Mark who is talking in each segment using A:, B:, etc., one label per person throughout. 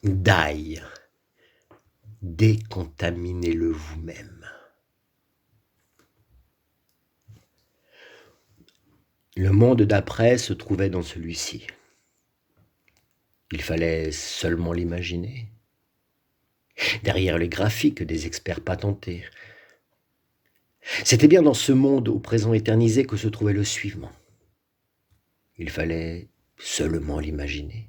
A: D'ail. Décontaminez-le vous-même. Le monde d'après se trouvait dans celui-ci. Il fallait seulement l'imaginer. Derrière les graphiques des experts patentés. C'était bien dans ce monde au présent éternisé que se trouvait le suivant. Il fallait seulement l'imaginer.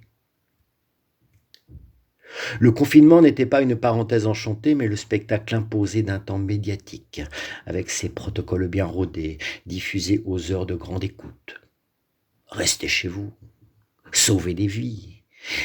A: Le confinement n'était pas une parenthèse enchantée, mais le spectacle imposé d'un temps médiatique, avec ses protocoles bien rodés, diffusés aux heures de grande écoute. Restez chez vous, sauvez des vies.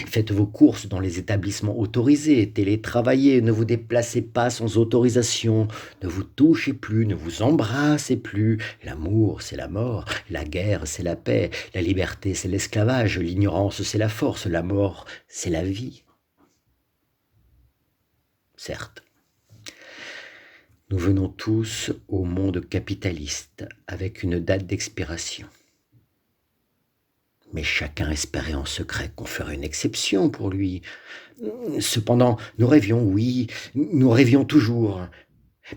A: Faites vos courses dans les établissements autorisés, télétravaillez, ne vous déplacez pas sans autorisation, ne vous touchez plus, ne vous embrassez plus. L'amour, c'est la mort, la guerre, c'est la paix, la liberté, c'est l'esclavage, l'ignorance, c'est la force, la mort, c'est la vie. Certes, nous venons tous au monde capitaliste avec une date d'expiration. Mais chacun espérait en secret qu'on ferait une exception pour lui. Cependant, nous rêvions, oui, nous rêvions toujours.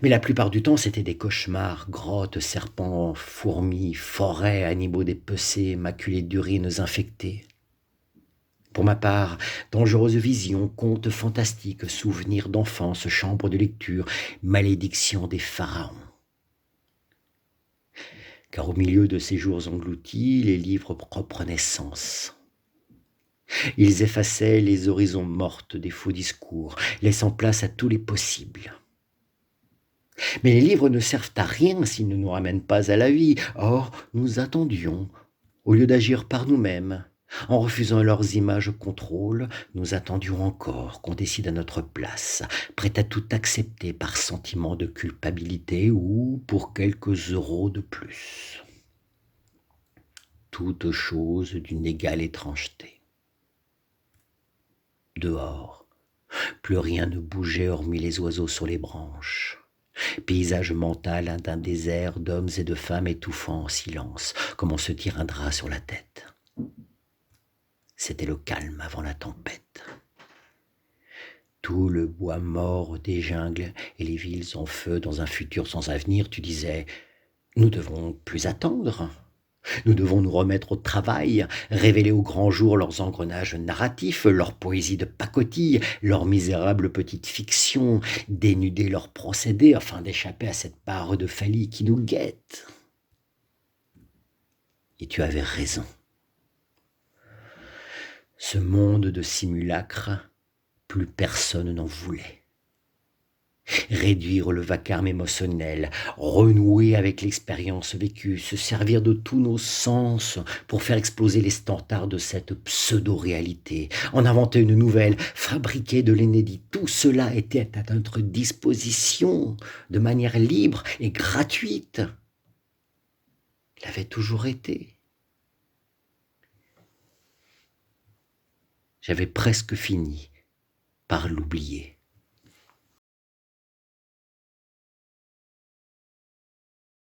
A: Mais la plupart du temps, c'était des cauchemars, grottes, serpents, fourmis, forêts, animaux dépecés, maculés d'urines infectées. Pour ma part, dangereuses visions, contes fantastiques, souvenirs d'enfance, chambres de lecture, malédictions des pharaons. Car au milieu de ces jours engloutis, les livres reprenaient sens. Ils effaçaient les horizons mortes des faux discours, laissant place à tous les possibles. Mais les livres ne servent à rien s'ils ne nous ramènent pas à la vie. Or, nous attendions, au lieu d'agir par nous-mêmes. En refusant leurs images contrôle, nous attendions encore qu'on décide à notre place, prêts à tout accepter par sentiment de culpabilité ou pour quelques euros de plus. Toutes choses d'une égale étrangeté. Dehors, plus rien ne bougeait hormis les oiseaux sur les branches. Paysage mental d'un désert d'hommes et de femmes étouffant en silence, comme on se tire un drap sur la tête. C'était le calme avant la tempête. Tout le bois mort des jungles et les villes en feu dans un futur sans avenir, tu disais, nous devons plus attendre. Nous devons nous remettre au travail, révéler au grand jour leurs engrenages narratifs, leur poésie de pacotille, leurs misérables petites fictions, dénuder leurs procédés afin d'échapper à cette part de Phalie qui nous guette. Et tu avais raison. Ce monde de simulacres, plus personne n'en voulait. Réduire le vacarme émotionnel, renouer avec l'expérience vécue, se servir de tous nos sens pour faire exploser les standards de cette pseudo-réalité, en inventer une nouvelle, fabriquer de l'inédit. Tout cela était à notre disposition, de manière libre et gratuite. Il avait toujours été. J'avais presque fini par l'oublier.